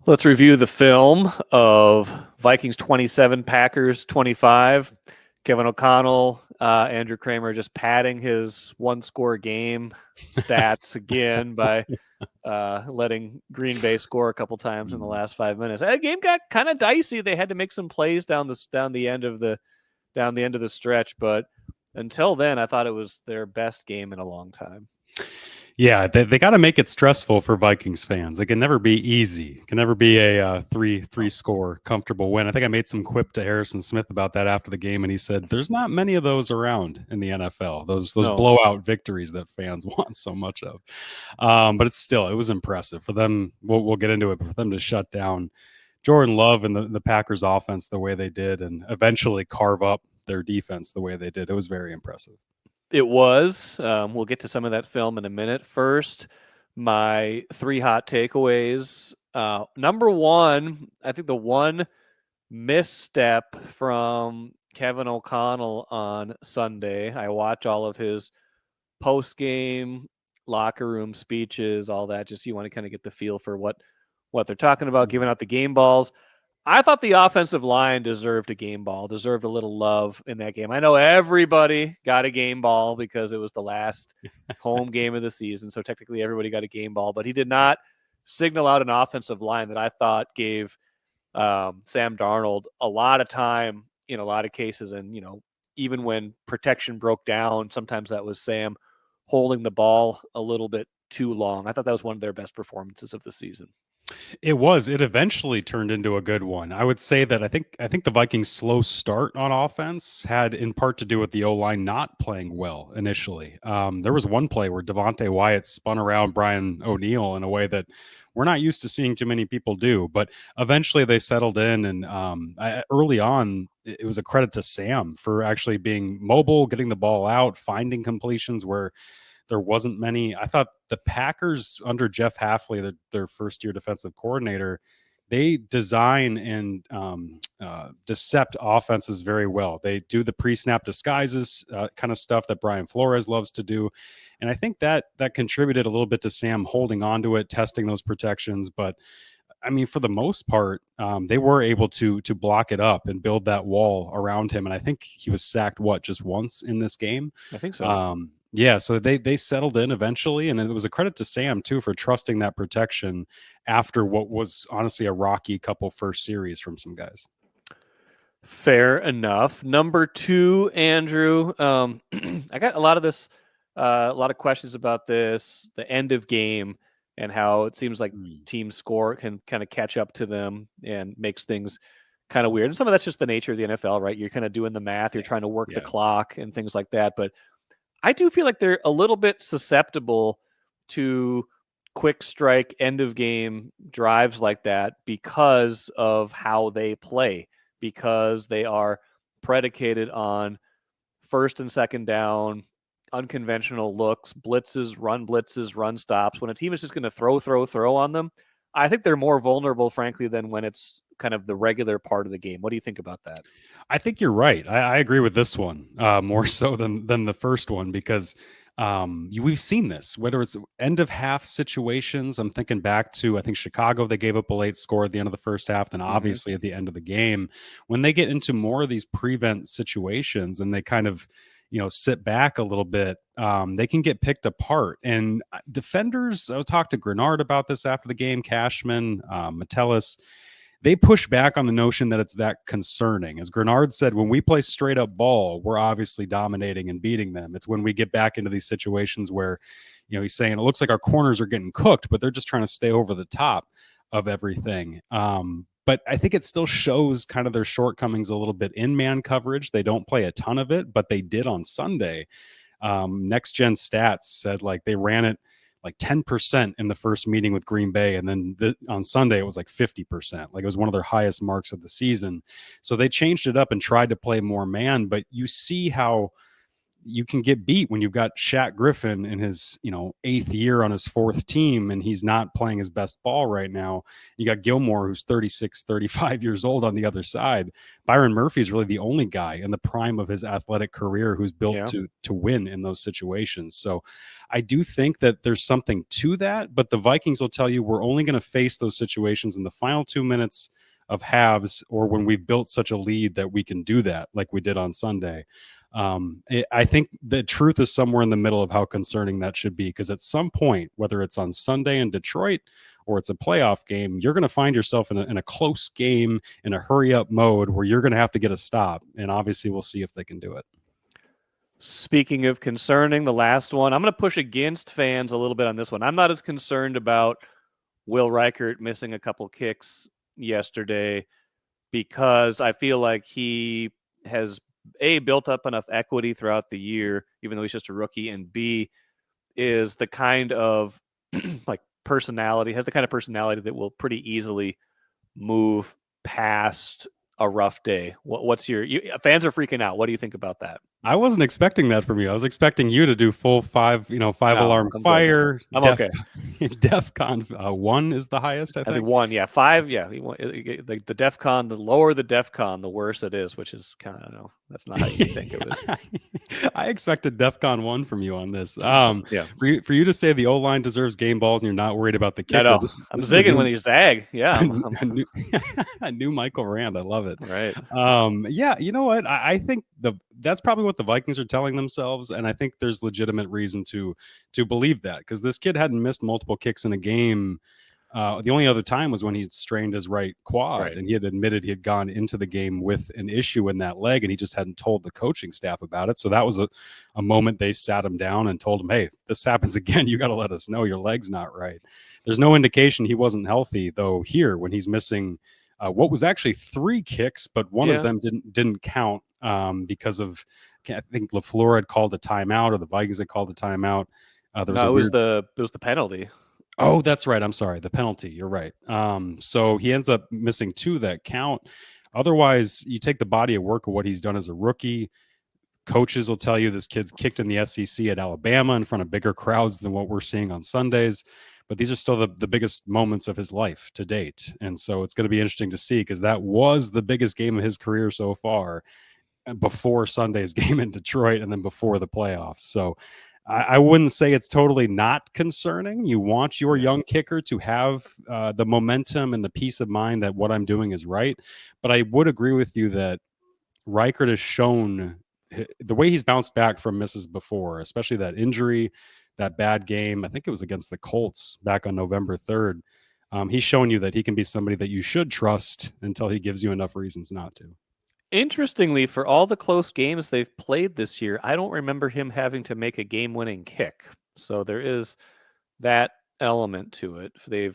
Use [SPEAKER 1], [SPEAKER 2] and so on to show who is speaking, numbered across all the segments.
[SPEAKER 1] Let's review the film of Vikings 27, Packers 25. Kevin O'Connell, Andrew Krammer just padding his one-score game stats again by letting Green Bay score a couple times in the last 5 minutes. That game got kind of dicey. They had to make some plays down the end of the stretch, but until then, I thought it was their best game in a long time.
[SPEAKER 2] Yeah, they got to make it stressful for Vikings fans. It can never be easy. It can never be a three score comfortable win. I think I made some quip to Harrison Smith about that after the game, and he said there's not many of those around in the NFL. Those blowout victories that fans want so much of. But it was impressive for them. We'll get into it, but for them to shut down Jordan Love and the Packers offense the way they did, and eventually carve up their defense the way they did, it was very impressive.
[SPEAKER 1] It was. We'll get to some of that film in a minute. First, my 3 hot takeaways. Number one, I think the one misstep from Kevin O'Connell on Sunday. I watch all of his post-game locker room speeches, all that. Just you want to kind of get the feel for what they're talking about, giving out the game balls. I thought the offensive line deserved a game ball, deserved a little love in that game. I know everybody got a game ball because it was the last home game of the season, so technically everybody got a game ball, but he did not signal out an offensive line that I thought gave Sam Darnold a lot of time in a lot of cases. And, even when protection broke down, sometimes that was Sam holding the ball a little bit too long. I thought that was one of their best performances of the season.
[SPEAKER 2] It was. It eventually turned into a good one. I would say that I think the Vikings' slow start on offense had in part to do with the O-line not playing well initially. There was one play where Devontae Wyatt spun around Brian O'Neill in a way that we're not used to seeing too many people do. But eventually they settled in, and early on, it was a credit to Sam for actually being mobile, getting the ball out, finding completions where there wasn't many. I thought the Packers under Jeff Hafley, their first-year defensive coordinator, they design and decept offenses very well. They do the pre-snap disguises kind of stuff that Brian Flores loves to do. And I think that contributed a little bit to Sam holding on to it, testing those protections. But I mean, for the most part, they were able to block it up and build that wall around him. And I think he was sacked, just once in this game?
[SPEAKER 1] I think so.
[SPEAKER 2] Yeah, so they settled in eventually, and it was a credit to Sam, too, for trusting that protection after what was honestly a rocky couple first series from some guys.
[SPEAKER 1] Fair enough. Number 2, Andrew, I got a lot of questions about this, the end of game, and how it seems like team score can kind of catch up to them and makes things kind of weird. And some of that's just the nature of the NFL, right? You're kind of doing the math, you're trying to work the clock and things like that, but I do feel like they're a little bit susceptible to quick strike end of game drives like that because of how they play, because they are predicated on first and second down, unconventional looks, blitzes, run stops. When a team is just going to throw on them, I think they're more vulnerable, frankly, than when it's kind of the regular part of the game. What do you think about that?
[SPEAKER 2] I think you're right. I agree with this one more so than the first one, because we've seen this, whether it's end of half situations. I'm thinking back to, I think, Chicago, they gave up a late score at the end of the first half. Then obviously at the end of the game, when they get into more of these prevent situations and they kind of, sit back a little bit, they can get picked apart. And defenders, I talked to Grenard about this after the game, Cashman, Metellus, they push back on the notion that it's that concerning. As Grenard said, when we play straight up ball, we're obviously dominating and beating them. It's when we get back into these situations where, he's saying it looks like our corners are getting cooked, but they're just trying to stay over the top of everything. But I think it still shows kind of their shortcomings a little bit in man coverage. They don't play a ton of it, but they did on Sunday. Next Gen Stats said they ran it like 10% in the first meeting with Green Bay. And then on Sunday, it was like 50%. It was one of their highest marks of the season. So they changed it up and tried to play more man, but you see how you can get beat when you've got Shaq Griffin in his, 8th year on his 4th team and he's not playing his best ball right now. You got Gilmore, who's 36, 35 years old on the other side. Byron Murphy is really the only guy in the prime of his athletic career who's built
[SPEAKER 1] Yeah.
[SPEAKER 2] to win in those situations. So I do think that there's something to that, but the Vikings will tell you we're only going to face those situations in the final 2 minutes of halves or when we've built such a lead that we can do that like we did on Sunday. I think the truth is somewhere in the middle of how concerning that should be, because at some point, whether it's on Sunday in Detroit or it's a playoff game, you're going to find yourself in a close game in a hurry up mode where you're going to have to get a stop. And obviously we'll see if they can do it.
[SPEAKER 1] Speaking of concerning, the last one, I'm going to push against fans a little bit on this one. I'm not as concerned about Will Reichert missing a couple kicks yesterday because I feel like he has built up enough equity throughout the year, even though he's just a rookie, and B, is the kind of like personality, has the kind of personality that will pretty easily move past a rough day. What's your fans are freaking out? What do you think about that?
[SPEAKER 2] I wasn't expecting that from you. I was expecting you to do full five
[SPEAKER 1] No,
[SPEAKER 2] alarm
[SPEAKER 1] I'm good.
[SPEAKER 2] fire.
[SPEAKER 1] I'm okay.
[SPEAKER 2] DEFCON 1 is the highest, I
[SPEAKER 1] I think
[SPEAKER 2] think.
[SPEAKER 1] 1, yeah, 5, yeah. The DEFCON, the lower the DEFCON, the worse it is, which is kind of, no, that's not how you think it was.
[SPEAKER 2] I expected DEFCON 1 from you on this.
[SPEAKER 1] Yeah.
[SPEAKER 2] For you to say the O-line deserves game balls and you're not worried about the
[SPEAKER 1] I
[SPEAKER 2] kicker,
[SPEAKER 1] know.
[SPEAKER 2] this
[SPEAKER 1] I'm
[SPEAKER 2] is a
[SPEAKER 1] zigging
[SPEAKER 2] new,
[SPEAKER 1] when you zag. Yeah.
[SPEAKER 2] a new, a new Michael Rand. I love it.
[SPEAKER 1] Right.
[SPEAKER 2] Yeah, you know what? I think that's probably what the Vikings are telling themselves, and I think there's legitimate reason to believe that, because this kid hadn't missed multiple kicks in a game. The only other time was when he strained his right quad,
[SPEAKER 1] Right.
[SPEAKER 2] and he had admitted he had gone into the game with an issue in that leg, and he just hadn't told the coaching staff about it. So that was a moment they sat him down and told him, hey, if this happens again, you got to let us know your leg's not right. There's no indication he wasn't healthy, though, here when he's missing what was actually 3 kicks, but one of them didn't count because of, I think LaFleur had called a timeout or the Vikings had called a timeout.
[SPEAKER 1] It was the penalty.
[SPEAKER 2] Oh, that's right. I'm sorry. The penalty. You're right. So he ends up missing 2 that count. Otherwise, you take the body of work of what he's done as a rookie. Coaches will tell you this kid's kicked in the SEC at Alabama in front of bigger crowds than what we're seeing on Sundays. But these are still the biggest moments of his life to date. And so it's going to be interesting to see, because that was the biggest game of his career so far, before Sunday's game in Detroit and then before the playoffs. So I wouldn't say it's totally not concerning. You want your young kicker to have the momentum and the peace of mind that what I'm doing is right. But I would agree with you that Reichert has shown the way he's bounced back from misses before, especially that injury, that bad game. I think it was against the Colts back on November 3rd. He's shown you that he can be somebody that you should trust until he gives you enough reasons not to.
[SPEAKER 1] Interestingly, for all the close games they've played this year, I don't remember him having to make a game-winning kick. So there is that element to it. They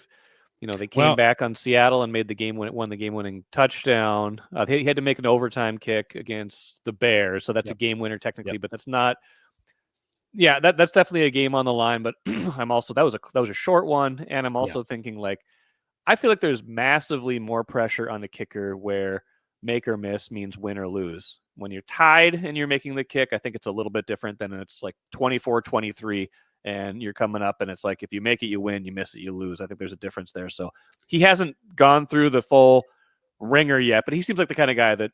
[SPEAKER 1] came back on Seattle and made won the game-winning touchdown. He had to make an overtime kick against the Bears, so that's a game winner technically, but that's not. Yeah, that's definitely a game on the line. But I'm also that was a short one, and I'm also thinking like I feel like there's massively more pressure on the kicker where make or miss means win or lose. When you're tied and you're making the kick, I think it's a little bit different than it's like 24-23 and you're coming up and it's like if you make it, you win, you miss it, you lose. I think there's a difference there. So he hasn't gone through the full ringer yet, but he seems like the kind of guy that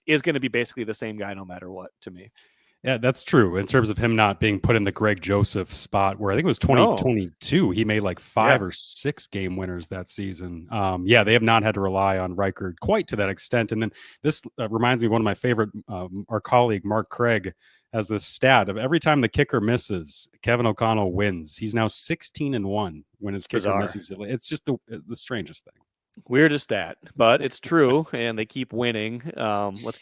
[SPEAKER 1] is going to be basically the same guy no matter what to me.
[SPEAKER 2] Yeah, that's true. In terms of him not being put in the Greg Joseph spot, where I think it was 2022, he made like 5 or 6 game winners that season. They have not had to rely on Reichert quite to that extent. And then this reminds me of one of my favorite, our colleague Mark Craig has this stat of every time the kicker misses, Kevin O'Connell wins. He's now 16-1 when his kicker misses. It's just the strangest thing.
[SPEAKER 1] Weirdest stat, but it's true, and they keep winning. Let's